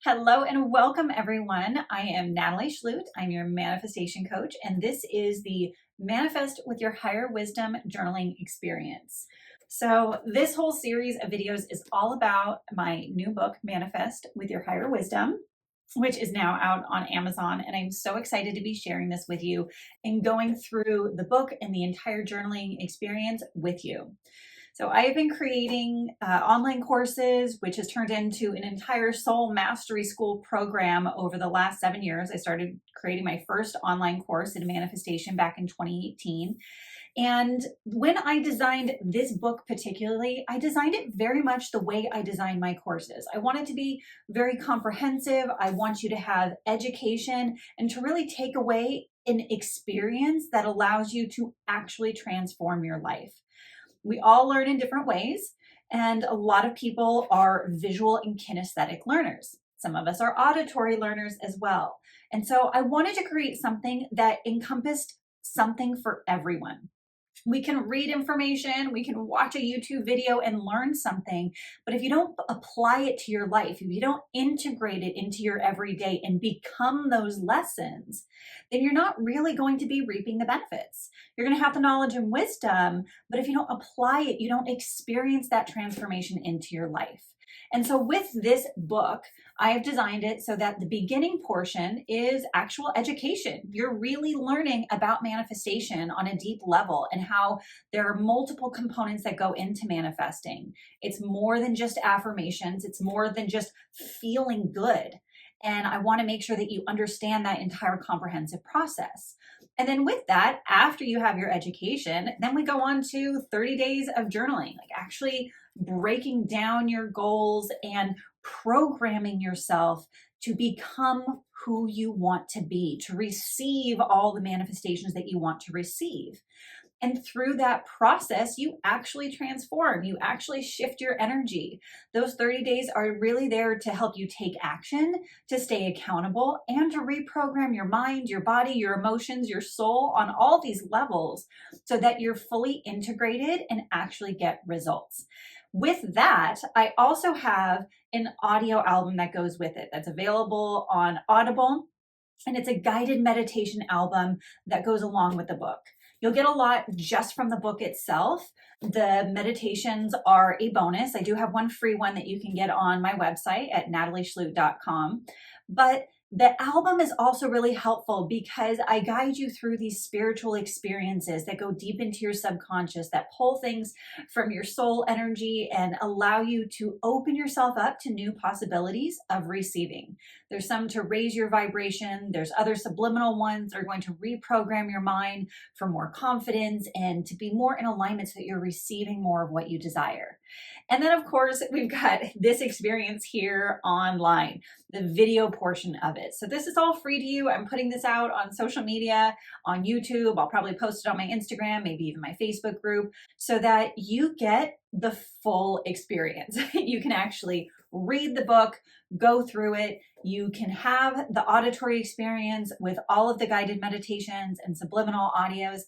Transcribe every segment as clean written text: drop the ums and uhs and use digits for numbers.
Hello and welcome, everyone. I am Natalie Schlute. I'm your manifestation coach, and this is the Manifest with Your Higher Wisdom journaling experience. So, this whole series of videos is all about my new book, Manifest with Your Higher Wisdom, which is now out on Amazon. And I'm so excited to be sharing this with you and going through the book and the entire journaling experience with you. So I have been creating online courses, which has turned into an entire soul mastery school program over the last 7 years. I started creating my first online course in manifestation back in 2018. And when I designed this book particularly, I designed it very much the way I design my courses. I want it to be very comprehensive. I want you to have education and to really take away an experience that allows you to actually transform your life. We all learn in different ways, and a lot of people are visual and kinesthetic learners. Some of us are auditory learners as well. And so I wanted to create something that encompassed something for everyone. We can read information, we can watch a YouTube video and learn something, but if you don't apply it to your life, if you don't integrate it into your everyday and become those lessons, then you're not really going to be reaping the benefits. You're going to have the knowledge and wisdom, but if you don't apply it, you don't experience that transformation into your life. And so with this book, I have designed it so that the beginning portion is actual education. You're really learning about manifestation on a deep level and how there are multiple components that go into manifesting. It's more than just affirmations. It's more than just feeling good. And I want to make sure that you understand that entire comprehensive process. And then with that, after you have your education, then we go on to 30 days of journaling, like actually breaking down your goals and programming yourself to become who you want to be, to receive all the manifestations that you want to receive. And through that process, you actually transform, you actually shift your energy. Those 30 days are really there to help you take action, to stay accountable, and to reprogram your mind, your body, your emotions, your soul on all these levels so that you're fully integrated and actually get results. With that, I also have an audio album that goes with it that's available on Audible, and it's a guided meditation album that goes along with the book. You'll get a lot just from the book itself. The meditations are a bonus. I do have one free one that you can get on my website at natalieschlute.com. But the album is also really helpful because I guide you through these spiritual experiences that go deep into your subconscious, that pull things from your soul energy and allow you to open yourself up to new possibilities of receiving. There's some to raise your vibration. There's other subliminal ones that are going to reprogram your mind for more confidence and to be more in alignment so that you're receiving more of what you desire. And then, of course, we've got this experience here online, the video portion of it. So this is all free to you. I'm putting this out on social media, on YouTube. I'll probably post it on my Instagram, maybe even my Facebook group, so that you get the full experience. You can actually read the book, go through it. You can have the auditory experience with all of the guided meditations and subliminal audios.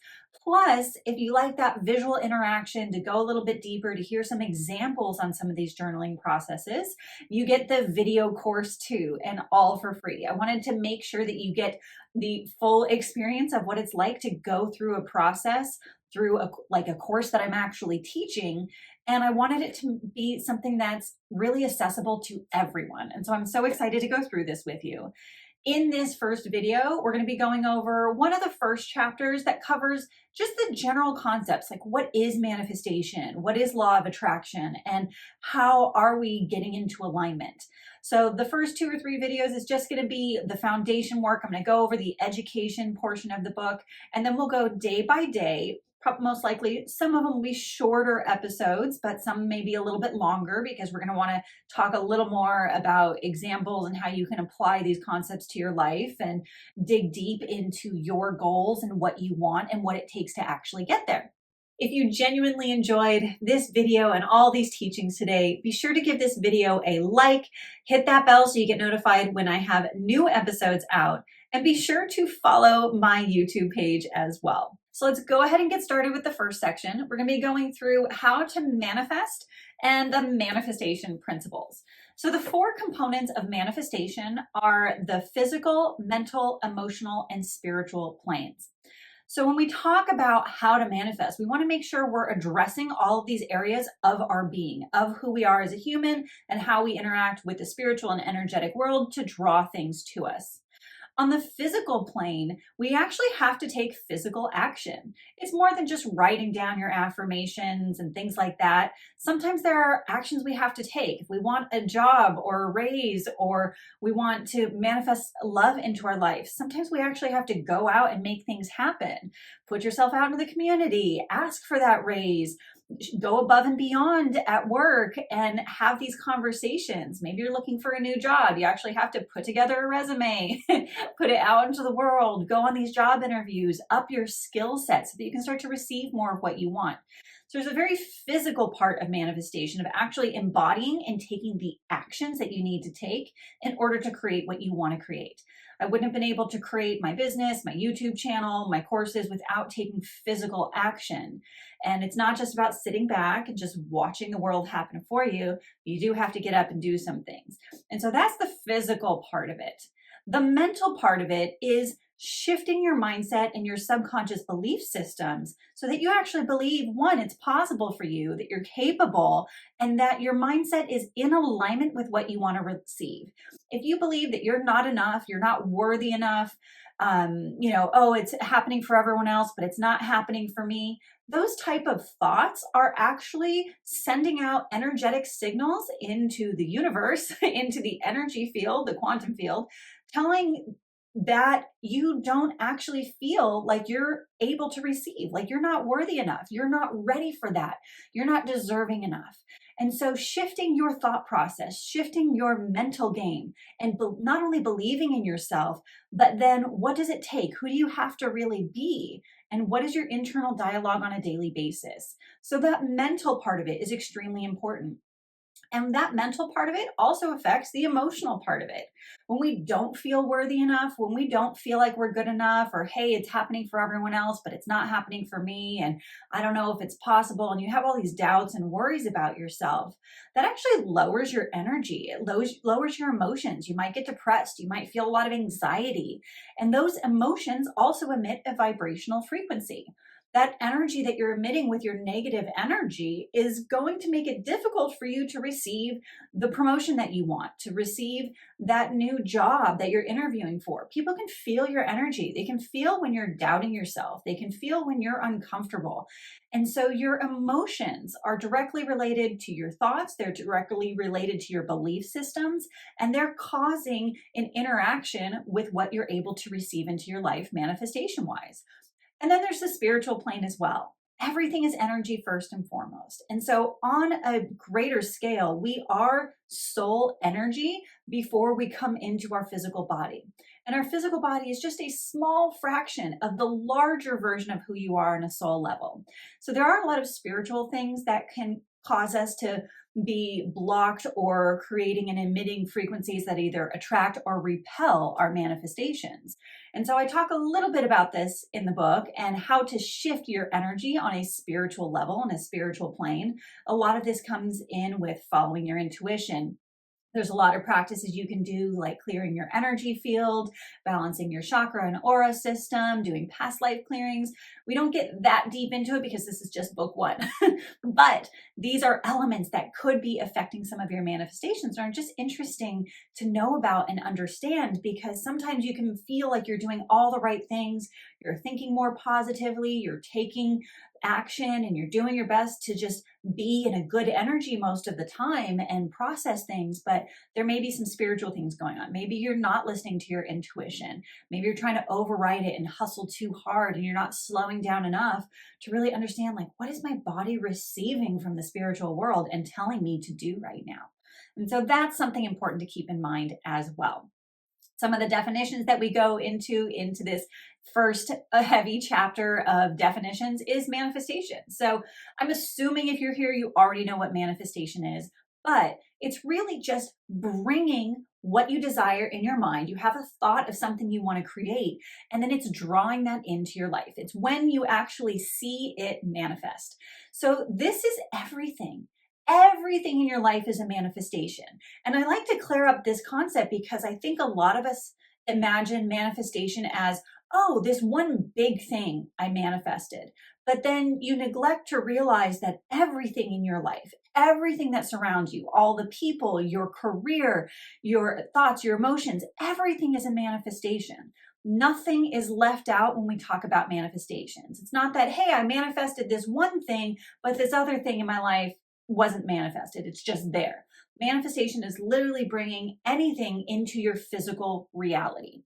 Plus, if you like that visual interaction to go a little bit deeper, to hear some examples on some of these journaling processes, you get the video course too, and all for free. I wanted to make sure that you get the full experience of what it's like to go through a process through a course that I'm actually teaching. And I wanted it to be something that's really accessible to everyone. And so I'm so excited to go through this with you. In this first video, we're going to be going over one of the first chapters that covers just the general concepts, like what is manifestation, what is law of attraction, and how are we getting into alignment. So the first 2 or 3 videos is just going to be the foundation work. I'm going to go over the education portion of the book, and then we'll go day by day. Most likely, some of them will be shorter episodes, but some may be a little bit longer because we're going to want to talk a little more about examples and how you can apply these concepts to your life and dig deep into your goals and what you want and what it takes to actually get there. If you genuinely enjoyed this video and all these teachings today, be sure to give this video a like, hit that bell so you get notified when I have new episodes out, and be sure to follow my YouTube page as well. So let's go ahead and get started with the first section. We're going to be going through how to manifest and the manifestation principles. So the four components of manifestation are the physical, mental, emotional, and spiritual planes. So when we talk about how to manifest, we want to make sure we're addressing all of these areas of our being, of who we are as a human, and how we interact with the spiritual and energetic world to draw things to us. On the physical plane, we actually have to take physical action. It's more than just writing down your affirmations and things like that. Sometimes there are actions we have to take. If we want a job or a raise, or we want to manifest love into our life, sometimes we actually have to go out and make things happen. Put yourself out into the community, ask for that raise, go above and beyond at work and have these conversations. Maybe you're looking for a new job. You actually have to put together a resume, put it out into the world, go on these job interviews, up your skill set so that you can start to receive more of what you want. So there's a very physical part of manifestation, of actually embodying and taking the actions that you need to take in order to create what you want to create. I wouldn't have been able to create my business, my YouTube channel, my courses without taking physical action. And it's not just about sitting back and just watching the world happen for you. You do have to get up and do some things. And so that's the physical part of it. The mental part of it is shifting your mindset and your subconscious belief systems so that you actually believe, one, it's possible for you, that you're capable, and that your mindset is in alignment with what you want to receive. If you believe that you're not enough, you're not worthy enough, oh, it's happening for everyone else, but it's not happening for me. Those type of thoughts are actually sending out energetic signals into the universe, into the energy field, the quantum field, telling that you don't actually feel like you're able to receive, like you're not worthy enough, you're not ready for that, you're not deserving enough. And so shifting your thought process, shifting your mental game, and not only believing in yourself, but then what does it take? Who do you have to really be? And what is your internal dialogue on a daily basis? So that mental part of it is extremely important. And that mental part of it also affects the emotional part of it. When we don't feel worthy enough, when we don't feel like we're good enough, or hey, it's happening for everyone else, but it's not happening for me, and I don't know if it's possible, and you have all these doubts and worries about yourself, that actually lowers your energy. It lowers your emotions. You might get depressed. You might feel a lot of anxiety. And those emotions also emit a vibrational frequency. That energy that you're emitting with your negative energy is going to make it difficult for you to receive the promotion that you want, to receive that new job that you're interviewing for. People can feel your energy. They can feel when you're doubting yourself. They can feel when you're uncomfortable. And so your emotions are directly related to your thoughts. They're directly related to your belief systems, and they're causing an interaction with what you're able to receive into your life manifestation wise. And then there's the spiritual plane as well. Everything is energy first and foremost. And so on a greater scale, we are soul energy before we come into our physical body. And our physical body is just a small fraction of the larger version of who you are on a soul level. So there are a lot of spiritual things that can cause us to be blocked or creating and emitting frequencies that either attract or repel our manifestations. And so I talk a little bit about this in the book and how to shift your energy on a spiritual level, on a spiritual plane. A lot of this comes in with following your intuition. There's a lot of practices you can do, like clearing your energy field, balancing your chakra and aura system, doing past life clearings. We don't get that deep into it because this is just book one. But these are elements that could be affecting some of your manifestations, or are just interesting to know about and understand, because sometimes you can feel like you're doing all the right things. You're thinking more positively, you're taking action, and you're doing your best to just be in a good energy most of the time and process things. But there may be some spiritual things going on. Maybe you're not listening to your intuition. Maybe you're trying to override it and hustle too hard, and you're not slowing down enough to really understand, like, what is my body receiving from the spiritual world and telling me to do right now? And so that's something important to keep in mind as well. Some of the definitions that we go into this first heavy chapter of definitions is manifestation. So I'm assuming if you're here, you already know what manifestation is, but it's really just bringing what you desire in your mind. You have a thought of something you want to create, and then it's drawing that into your life. It's when you actually see it manifest. So this is everything. Everything in your life is a manifestation. And I like to clear up this concept because I think a lot of us imagine manifestation as, oh, this one big thing I manifested. But then you neglect to realize that everything in your life, everything that surrounds you, all the people, your career, your thoughts, your emotions, everything is a manifestation. Nothing is left out when we talk about manifestations. It's not that, hey, I manifested this one thing, but this other thing in my life wasn't manifested. It's just there. Manifestation is literally bringing anything into your physical reality.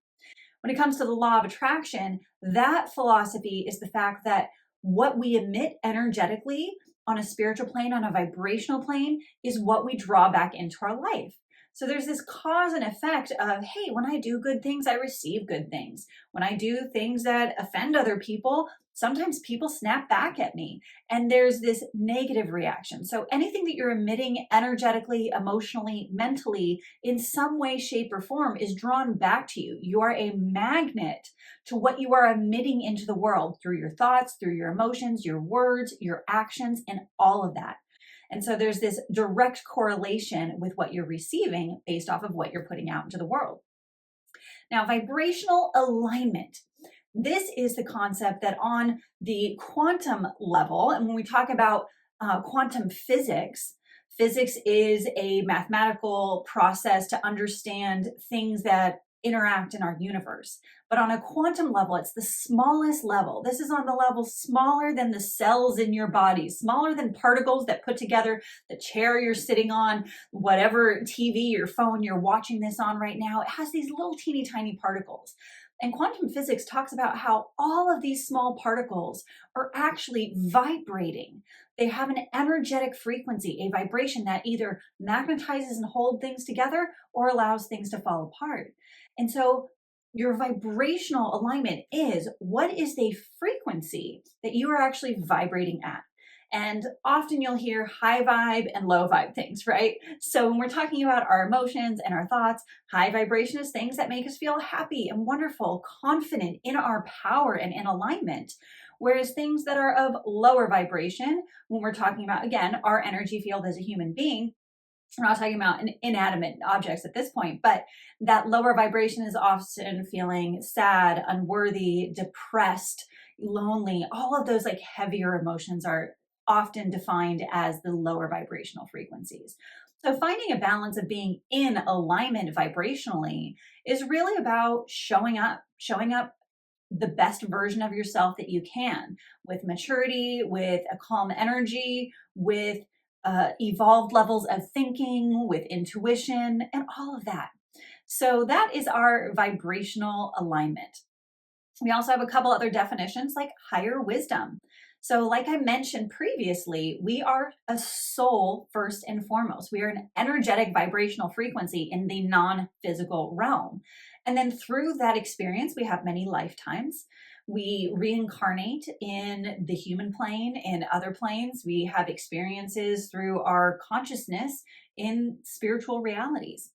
When it comes to the law of attraction, that philosophy is the fact that what we emit energetically on a spiritual plane, on a vibrational plane, is what we draw back into our life. So there's this cause and effect of, hey, when I do good things, I receive good things. When I do things that offend other people, sometimes people snap back at me, and there's this negative reaction. So anything that you're emitting energetically, emotionally, mentally, in some way, shape, or form is drawn back to you. You are a magnet to what you are emitting into the world through your thoughts, through your emotions, your words, your actions, and all of that. And so there's this direct correlation with what you're receiving based off of what you're putting out into the world. Now, vibrational alignment. This is the concept that on the quantum level, and when we talk about quantum physics, physics is a mathematical process to understand things that interact in our universe. But on a quantum level, it's the smallest level. This is on the level smaller than the cells in your body, smaller than particles that put together the chair you're sitting on, whatever TV or phone you're watching this on right now. It has these little teeny tiny particles. And quantum physics talks about how all of these small particles are actually vibrating. They have an energetic frequency, a vibration that either magnetizes and holds things together or allows things to fall apart. And so your vibrational alignment is, what is the frequency that you are actually vibrating at? And often you'll hear high vibe and low vibe things, right? So when we're talking about our emotions and our thoughts, high vibration is things that make us feel happy and wonderful, confident in our power and in alignment. Whereas things that are of lower vibration, when we're talking about, again, our energy field as a human being, we're not talking about inanimate objects at this point, but that lower vibration is often feeling sad, unworthy, depressed, lonely. All of those like heavier emotions are often defined as the lower vibrational frequencies. So finding a balance of being in alignment vibrationally is really about showing up the best version of yourself that you can, with maturity, with a calm energy, with evolved levels of thinking, with intuition, and all of that. So that is our vibrational alignment. We also have a couple other definitions like higher wisdom. So like I mentioned previously, we are a soul first and foremost. We are an energetic vibrational frequency in the non-physical realm. And then through that experience, we have many lifetimes. We reincarnate in the human plane and other planes. We have experiences through our consciousness in spiritual realities.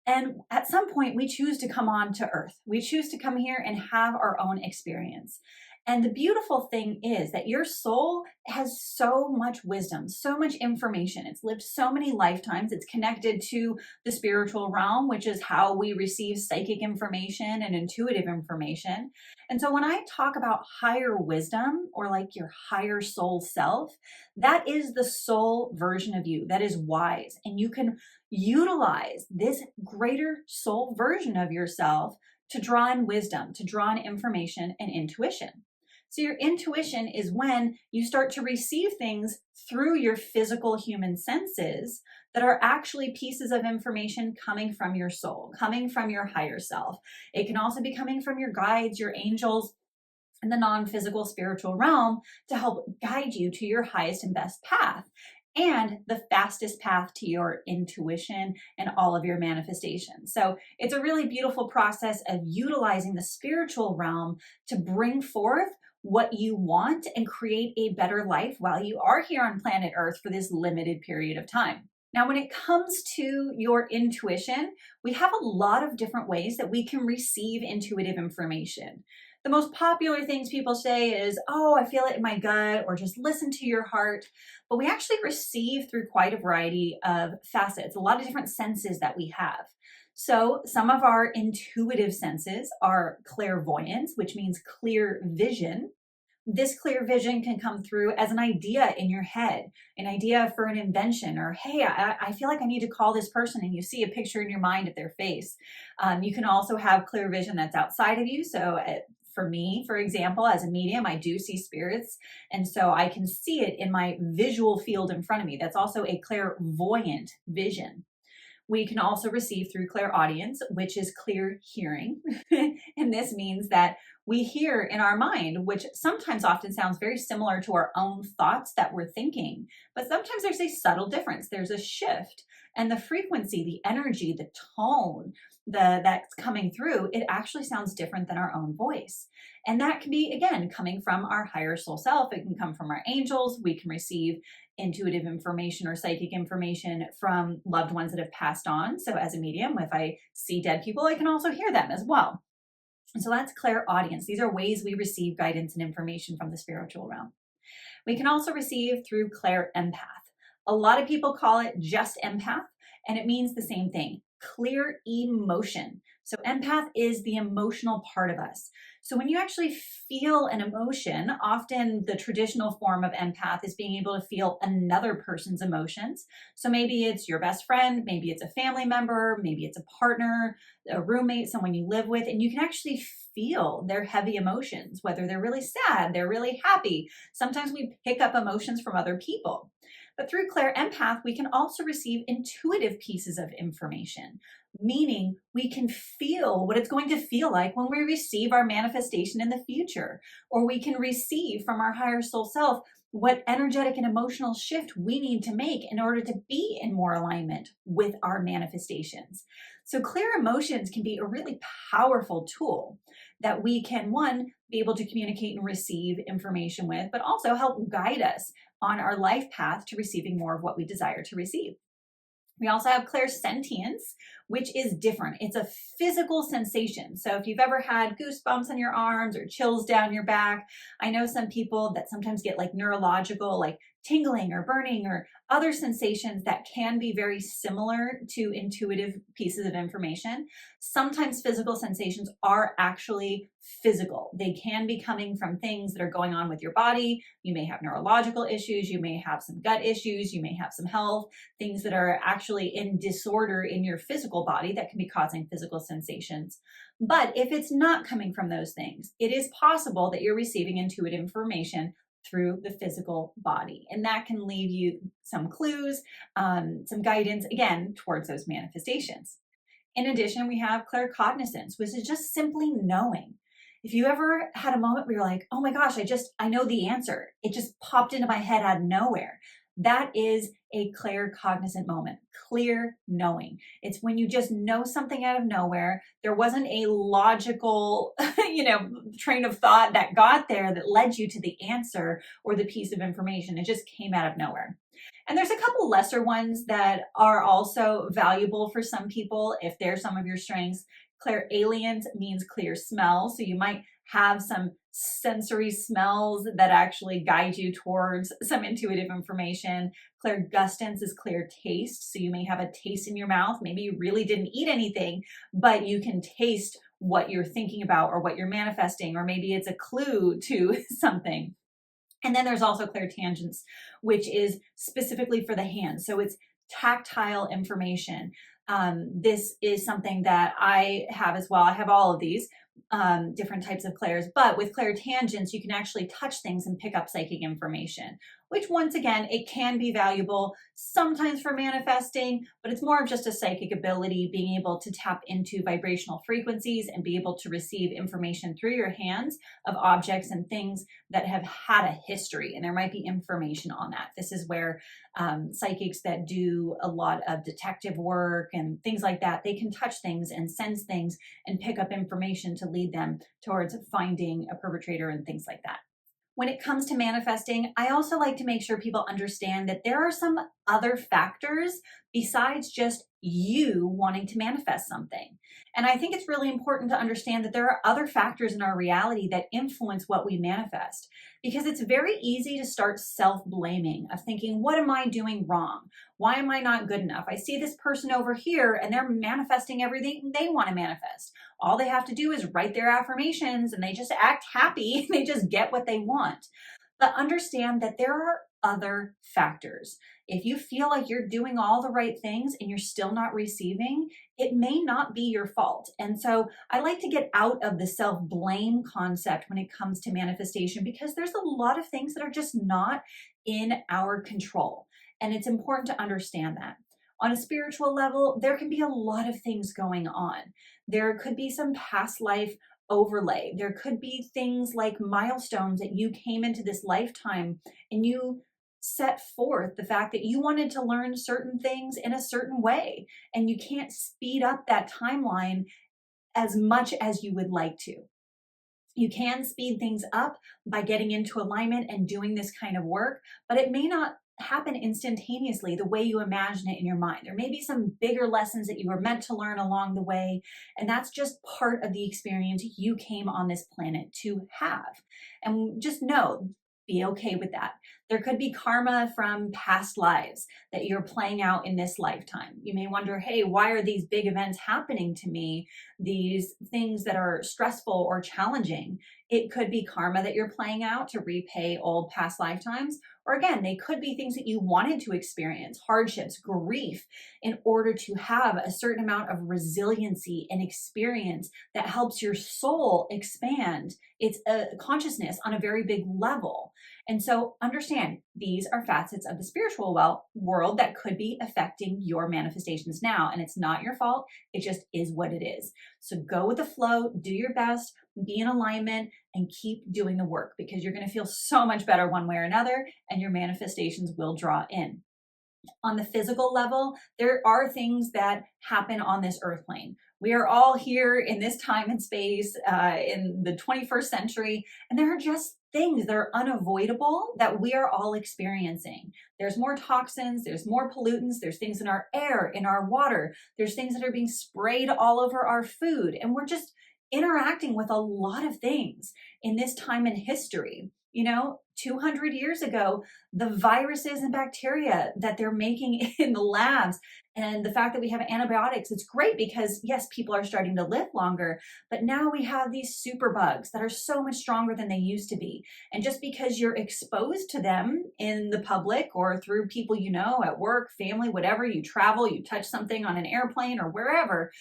And at some point, we choose to come on to Earth. We choose to come here and have our own experience. And the beautiful thing is that your soul has so much wisdom, so much information. It's lived so many lifetimes. It's connected to the spiritual realm, which is how we receive psychic information and intuitive information. And so when I talk about higher wisdom, or like your higher soul self, that is the soul version of you that is wise. And you can utilize this greater soul version of yourself to draw in wisdom, to draw in information and intuition. So your intuition is when you start to receive things through your physical human senses that are actually pieces of information coming from your soul, coming from your higher self. It can also be coming from your guides, your angels, and the non-physical spiritual realm to help guide you to your highest and best path, and the fastest path to your intuition and all of your manifestations. So it's a really beautiful process of utilizing the spiritual realm to bring forth what you want and create a better life while you are here on planet Earth for this limited period of time. Now, when it comes to your intuition, we have a lot of different ways that we can receive intuitive information. The most popular things people say is, oh, I feel it in my gut, or just listen to your heart. But we actually receive through quite a variety of facets, a lot of different senses that we have. So some of our intuitive senses are clairvoyance, which means clear vision. This clear vision can come through as an idea in your head, an idea for an invention, or hey, I feel like I need to call this person, and you see a picture in your mind of their face. You can also have clear vision that's outside of you. So for me, for example, as a medium, I do see spirits, and so I can see it in my visual field in front of me. That's also a clairvoyant vision. We can also receive through clairaudience, which is clear hearing. And this means that we hear in our mind, which sometimes often sounds very similar to our own thoughts that we're thinking. But sometimes there's a subtle difference. There's a shift. And the frequency, the energy, the tone that's coming through, it actually sounds different than our own voice. And that can be, again, coming from our higher soul self. It can come from our angels. We can receive intuitive information or psychic information from loved ones that have passed on. So as a medium, if I see dead people, I can also hear them as well. And so that's clairaudience. These are ways we receive guidance and information from the spiritual realm. We can also receive through clairempath. A lot of people call it just empath, and it means the same thing, clear emotion. So empath is the emotional part of us. So when you actually feel an emotion, often the traditional form of empath is being able to feel another person's emotions. So maybe it's your best friend, maybe it's a family member, maybe it's a partner, a roommate, someone you live with, and you can actually feel their heavy emotions, whether they're really sad, they're really happy. Sometimes we pick up emotions from other people. But through clairempath, we can also receive intuitive pieces of information, meaning we can feel what it's going to feel like when we receive our manifestation in the future, or we can receive from our higher soul self what energetic and emotional shift we need to make in order to be in more alignment with our manifestations. So clear emotions can be a really powerful tool that we can, one, be able to communicate and receive information with, but also help guide us on our life path to receiving more of what we desire to receive. We also have clairsentience, which is different. It's a physical sensation. So if you've ever had goosebumps on your arms or chills down your back, I know some people that sometimes get like neurological, like tingling or burning or other sensations that can be very similar to intuitive pieces of information. Sometimes physical sensations are actually physical. They can be coming from things that are going on with your body. You may have neurological issues. You may have some gut issues. You may have some health, things that are actually in disorder in your physical body that can be causing physical sensations. But if it's not coming from those things, it is possible that you're receiving intuitive information through the physical body. And that can leave you some clues, some guidance, again, towards those manifestations. In addition, we have claircognizance, which is just simply knowing. If you ever had a moment where you're like, oh my gosh, I know the answer. It just popped into my head out of nowhere. That is a claircognizant moment, clear knowing. It's when you just know something out of nowhere. There wasn't a logical, train of thought that got there that led you to the answer or the piece of information. It just came out of nowhere. And there's a couple lesser ones that are also valuable for some people if they're some of your strengths. Clairalience means clear smell. So you might have some sensory smells that actually guide you towards some intuitive information. Clairgustance is clear taste. So you may have a taste in your mouth. Maybe you really didn't eat anything, but you can taste what you're thinking about or what you're manifesting, or maybe it's a clue to something. And then there's also clairtangence, which is specifically for the hands. So it's tactile information. This is something that I have as well. I have all of these different types of clairs, but with clairtangence, you can actually touch things and pick up psychic information, which once again, it can be valuable sometimes for manifesting, but it's more of just a psychic ability, being able to tap into vibrational frequencies and be able to receive information through your hands of objects and things that have had a history, and there might be information on that. This is where psychics that do a lot of detective work and things like that, they can touch things and sense things and pick up information to lead them towards finding a perpetrator and things like that. When it comes to manifesting, I also like to make sure people understand that there are some other factors besides just you wanting to manifest something. And I think it's really important to understand that there are other factors in our reality that influence what we manifest, because it's very easy to start self-blaming of thinking, what am I doing wrong? Why am I not good enough? I see this person over here and they're manifesting everything they want to manifest. All they have to do is write their affirmations and they just act happy. They just get what they want. But understand that there are other factors. If you feel like you're doing all the right things and you're still not receiving, it may not be your fault. And so I like to get out of the self-blame concept when it comes to manifestation, because there's a lot of things that are just not in our control. And it's important to understand that. On a spiritual level, there can be a lot of things going on. There could be some past life overlay. There could be things like milestones that you came into this lifetime and you set forth the fact that you wanted to learn certain things in a certain way, and you can't speed up that timeline as much as you would like to. You can speed things up by getting into alignment and doing this kind of work, but it may not happen instantaneously the way you imagine it in your mind. There may be some bigger lessons that you were meant to learn along the way, and that's just part of the experience you came on this planet to have. And just know, be okay with that. There could be karma from past lives that you're playing out in this lifetime. You may wonder, hey, why are these big events happening to me? These things that are stressful or challenging. It could be karma that you're playing out to repay old past lifetimes. Or again, they could be things that you wanted to experience, hardships, grief, in order to have a certain amount of resiliency and experience that helps your soul expand its consciousness on a very big level. And so understand, these are facets of the spiritual world that could be affecting your manifestations now. And it's not your fault. It just is what it is. So go with the flow, do your best, be in alignment, and keep doing the work, because you're going to feel so much better one way or another, and your manifestations will draw in. On the physical level, there are things that happen on this earth plane. We are all here in this time and space in the 21st century, and there are just things that are unavoidable that we are all experiencing. There's more toxins, there's more pollutants, there's things in our air, in our water, there's things that are being sprayed all over our food, and we're just interacting with a lot of things in this time in history. 200 years ago, the viruses and bacteria that they're making in the labs, and the fact that we have antibiotics, it's great because yes, people are starting to live longer, but now we have these superbugs that are so much stronger than they used to be. And just because you're exposed to them in the public or through people at work, family, whatever, you travel, you touch something on an airplane or wherever,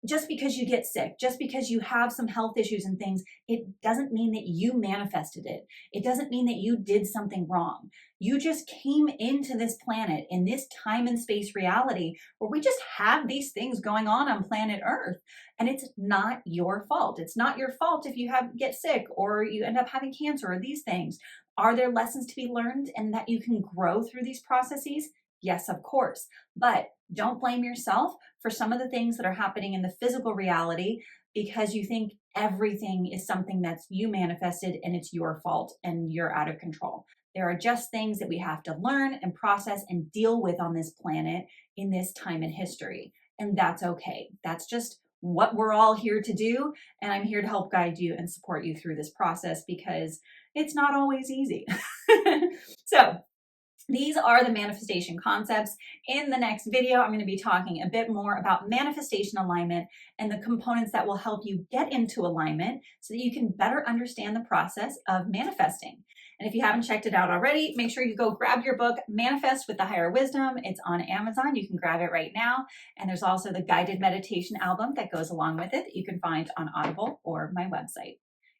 just because you get sick, just because you have some health issues and things, it doesn't mean that you manifested it. It doesn't mean that you did something wrong. You just came into this planet in this time and space reality where we just have these things going on planet Earth. And it's not your fault. It's not your fault if you get sick or you end up having cancer or these things. Are there lessons to be learned and that you can grow through these processes? Yes, of course. But don't blame yourself for some of the things that are happening in the physical reality because you think everything is something that's you manifested and it's your fault and you're out of control. There are just things that we have to learn and process and deal with on this planet in this time in history. And that's okay. That's just what we're all here to do. And I'm here to help guide you and support you through this process because it's not always easy. So these are the manifestation concepts. In the next video, I'm going to be talking a bit more about manifestation alignment and the components that will help you get into alignment so that you can better understand the process of manifesting. And if you haven't checked it out already, make sure you go grab your book, Manifest with the Higher Wisdom. It's on Amazon. You can grab it right now. And there's also the guided meditation album that goes along with it that you can find on Audible or my website.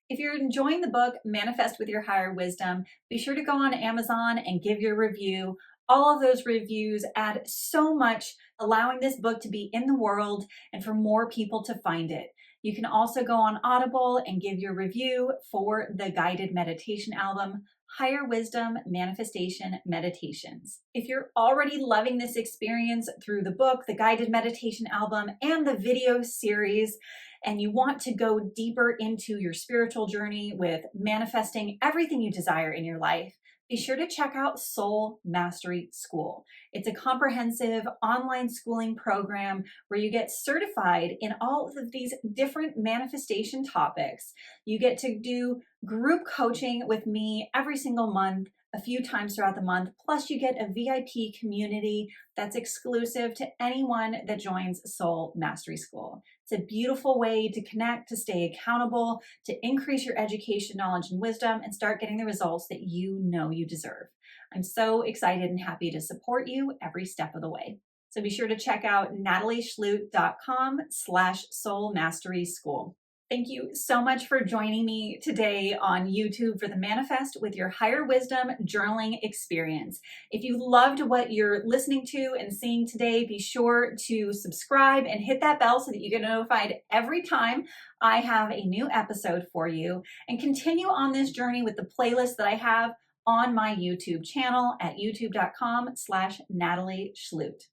If you're enjoying the book, Manifest with Your Higher Wisdom, be sure to go on Amazon and give your review. All of those reviews add so much, allowing this book to be in the world and for more people to find it. You can also go on Audible and give your review for the guided meditation album, Higher Wisdom Manifestation Meditations. If you're already loving this experience through the book, the guided meditation album, and the video series, and you want to go deeper into your spiritual journey with manifesting everything you desire in your life, be sure to check out Soul Mastery School. It's a comprehensive online schooling program where you get certified in all of these different manifestation topics. You get to do group coaching with me every single month, a few times throughout the month. Plus, you get a VIP community that's exclusive to anyone that joins Soul Mastery School. It's a beautiful way to connect, to stay accountable, to increase your education, knowledge, and wisdom, and start getting the results that you know you deserve. I'm so excited and happy to support you every step of the way. So be sure to check out natalieschlute.com/soul mastery school. Thank you so much for joining me today on YouTube for the Manifest with Your Higher Wisdom journaling experience. If you loved what you're listening to and seeing today, be sure to subscribe and hit that bell so that you get notified every time I have a new episode for you, and continue on this journey with the playlist that I have on my YouTube channel at youtube.com/Natalie Schlute.